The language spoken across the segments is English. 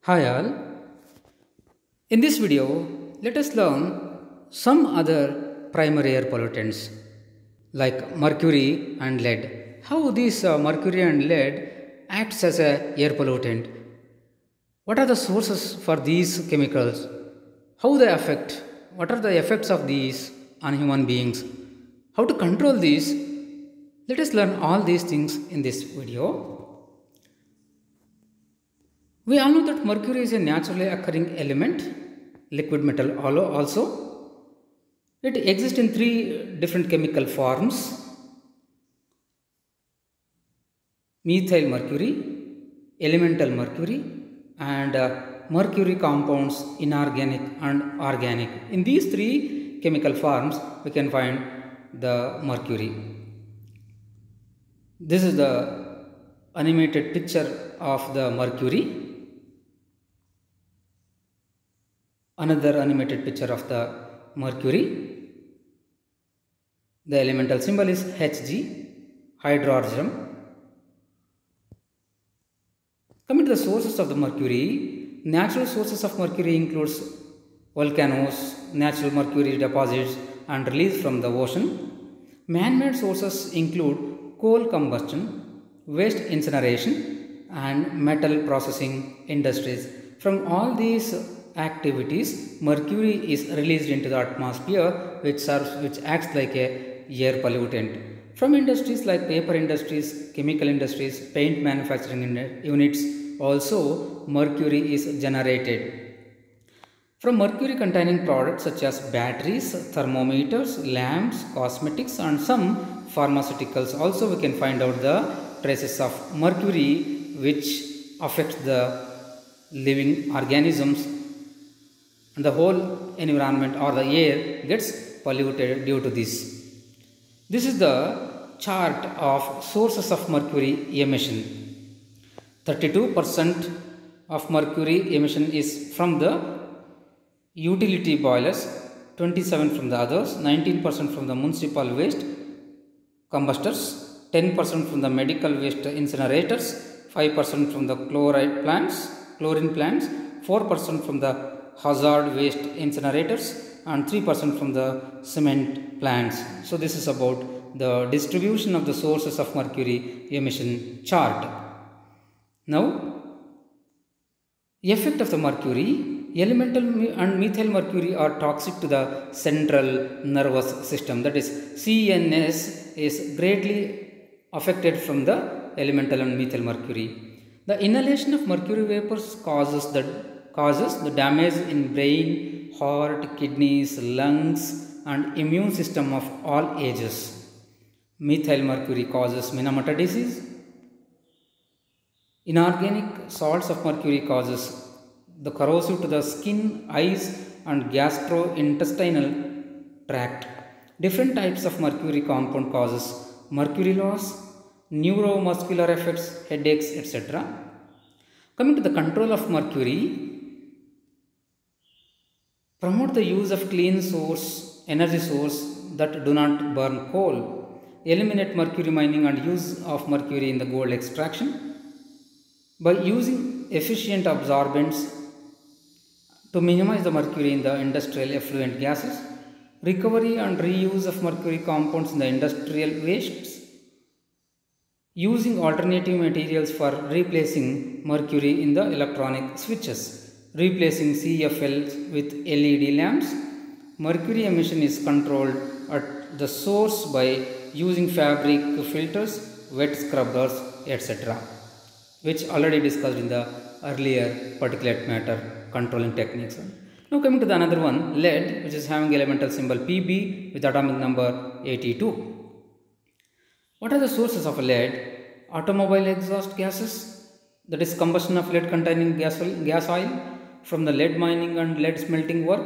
Hi all. In this video, let us learn some other primary air pollutants like mercury and lead. How these mercury and lead acts as a air pollutant. What are the sources for these chemicals? How they affect? What are the effects of these on human beings? How to control these? Let us learn all these things in this video. We all know that mercury is a naturally occurring element, liquid metal also. It exists in three different chemical forms: methyl mercury, elemental mercury, and mercury compounds, inorganic and organic. In these three chemical forms, we can find the mercury. This is the animated picture of the mercury. Another animated picture of the mercury. The elemental symbol is Hg, hydrogen. Coming to the sources of the mercury, natural sources of mercury includes volcanoes, natural mercury deposits and release from the ocean. Man-made sources include coal combustion, waste incineration and metal processing industries. From all these activities, mercury is released into the atmosphere, which acts like a air pollutant. From industries like paper industries, chemical industries, paint manufacturing units, also mercury is generated. From mercury containing products such as batteries, thermometers, lamps, cosmetics and some pharmaceuticals, also we can find out the traces of mercury which affects the living organisms, and the whole environment or the air gets polluted due to this. This is the chart of sources of mercury emission. 32% of mercury emission is from the utility boilers, 27% from the others, 19% from the municipal waste combustors, 10% from the medical waste incinerators, 5% from the chlorine plants, 4% from the hazard waste incinerators and 3% from the cement plants. So this is about the distribution of the sources of mercury emission chart. Now, effect of the mercury. Elemental and methyl mercury are toxic to the central nervous system, that is CNS is greatly affected from the elemental and methyl mercury. The inhalation of mercury vapors causes the damage in brain, heart, kidneys, lungs and immune system of all ages. Methyl mercury causes Minamata disease. Inorganic salts of mercury causes the corrosive to the skin, eyes and gastrointestinal tract. Different types of mercury compound causes mercury loss, neuromuscular effects, headaches, etc. Coming to the control of mercury, promote the use of clean energy source that do not burn coal. Eliminate mercury mining and use of mercury in the gold extraction. By using efficient absorbents to minimize the mercury in the industrial effluent gases, recovery and reuse of mercury compounds in the industrial wastes, using alternative materials for replacing mercury in the electronic switches, replacing CFLs with LED lamps. Mercury emission is controlled at the source by using fabric filters, wet scrubbers, etc., which already discussed in the earlier particulate matter controlling techniques. Now coming to the another one, lead, which is having elemental symbol Pb with atomic number 82. What are the sources of lead? Automobile exhaust gases, that is combustion of lead containing gas oil, from the lead mining and lead smelting work,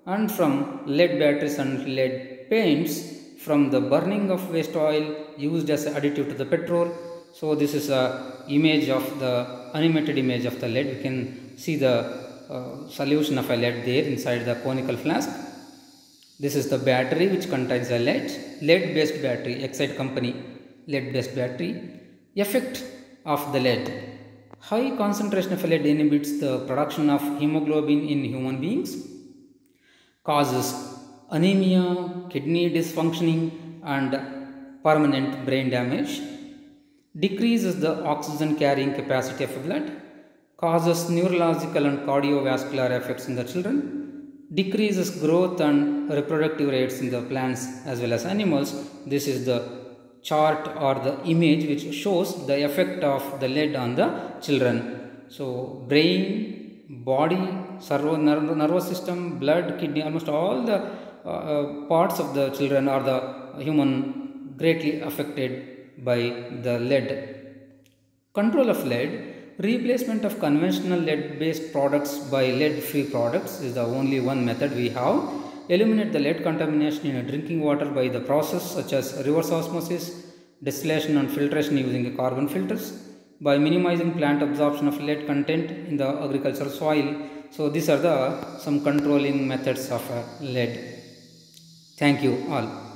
and from lead batteries and lead paints, from the burning of waste oil used as additive to the petrol. So this is a image of the animated image of the lead. We can see the solution of a lead there inside the conical flask. This is the battery which contains a lead based battery, Exide company lead based battery. Effect of the lead: High concentration of lead inhibits the production of hemoglobin in human beings, causes anemia, kidney dysfunctioning, and permanent brain damage, decreases the oxygen carrying capacity of blood, causes neurological and cardiovascular effects in the children, decreases growth and reproductive rates in the plants as well as animals. This is the chart or the image which shows the effect of the lead on the children. So brain, body, nervous system, blood, kidney, almost all the parts of the children or the human greatly affected by the lead. Control of lead. Replacement of conventional lead based products by lead free products is the only one method we have. Eliminate the lead contamination in drinking water by the process such as reverse osmosis, distillation and filtration using carbon filters, by minimizing plant absorption of lead content in the agricultural soil. So these are the some controlling methods of lead. Thank you all.